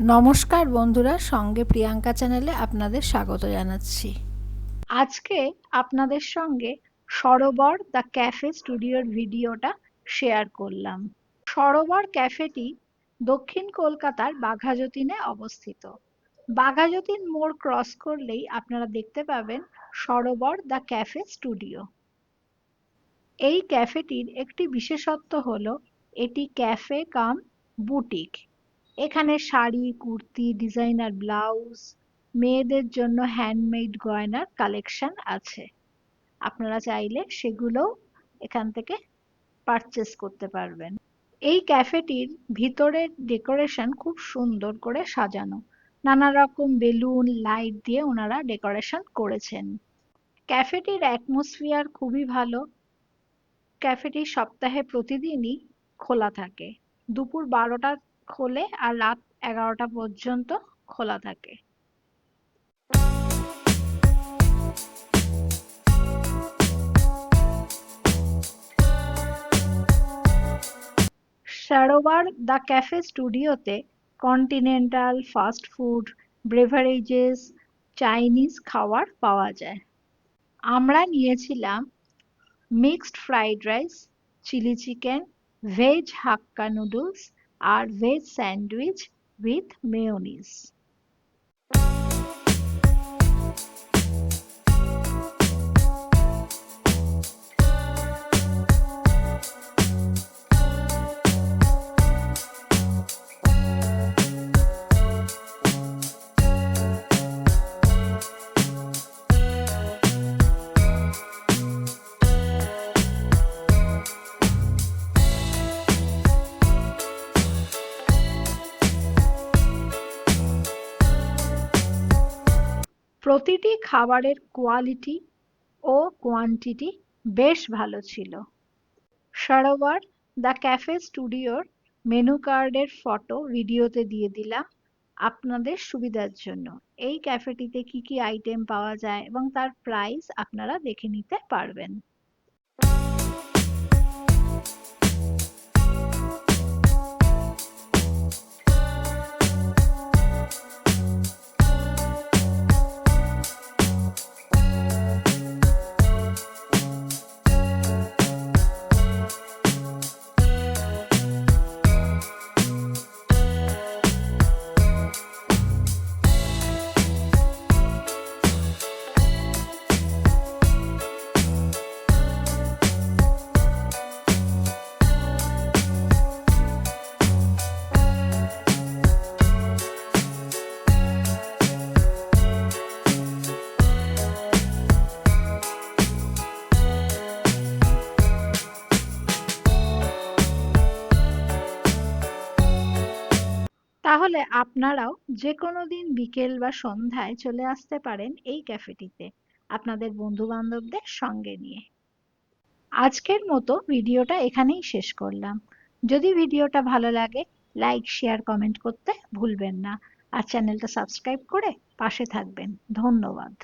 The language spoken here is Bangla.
নমস্কার বন্ধুরা, সঙ্গে প্রিয়াঙ্কা চ্যানেলে আপনাদের স্বাগত জানাচ্ছি। আজকে আপনাদের সঙ্গে সরোবর দ্য ক্যাফে স্টুডিওর ভিডিওটা শেয়ার করলাম। সরোবর ক্যাফেটি দক্ষিণ কলকাতার বাঘাযতীনে অবস্থিত। বাঘাযতীন মোড় ক্রস করলেই আপনারা দেখতে পাবেন সরোবর দ্য ক্যাফে স্টুডিও। এই ক্যাফেটির একটি বিশেষত্ব হলো এটি ক্যাফে কাম বুটিক। এখানে শাড়ি, কুর্তি, ডিজাইনার ব্লাউজ, মেয়েদের জন্য হ্যান্ডমেড গয়নার কালেকশন আছে। আপনারা চাইলে সেগুলোও এখান থেকে পারচেস করতে পারবেন। এই ক্যাফেটির ভিতরের ডেকোরেশন খুব সুন্দর করে সাজানো, নানা রকম বেলুন, লাইট দিয়ে ওনারা ডেকোরেশন করেছেন। ক্যাফেটির অ্যাটমসফিয়ার খুবই ভালো। ক্যাফেটি সপ্তাহে প্রতিদিনই খোলা থাকে। দুপুর 12টা খোলে আর রাত 11টা পর্যন্ত খোলা থাকে। সরোবর দ্য ক্যাফে স্টুডিওতে continental, fast food, beverages, Chinese খাবার পাওয়া যায়। আমরা নিয়েছিলাম mixed fried rice, chilli chicken, veg hakka noodles আর ভেজ স্যান্ডউইচ উইথ মেয়োনিজ। প্রতিটি খাবারের কোয়ালিটি ও কোয়ান্টিটি বেশ ভালো ছিল। সরোবর দ্য ক্যাফে স্টুডিওর মেনু কার্ডের ফটো ভিডিওতে দিয়ে দিলাম আপনাদের সুবিধার জন্য। এই ক্যাফেটিতে কি কি আইটেম পাওয়া যায় এবং তার প্রাইস আপনারা দেখে নিতে পারবেন। তাহলে আপনারাও যে কোনো দিন বিকেল বা সন্ধ্যায় চলে আসতে পারেন এই ক্যাফেটিতে আপনাদের বন্ধু বান্ধবদের সঙ্গে নিয়ে। আজকের মতো ভিডিওটা এখানেই শেষ করলাম। যদি ভিডিওটা ভালো লাগে, লাইক, শেয়ার, কমেন্ট করতে ভুলবেন না আর চ্যানেলটা সাবস্ক্রাইব করে পাশে থাকবেন। ধন্যবাদ।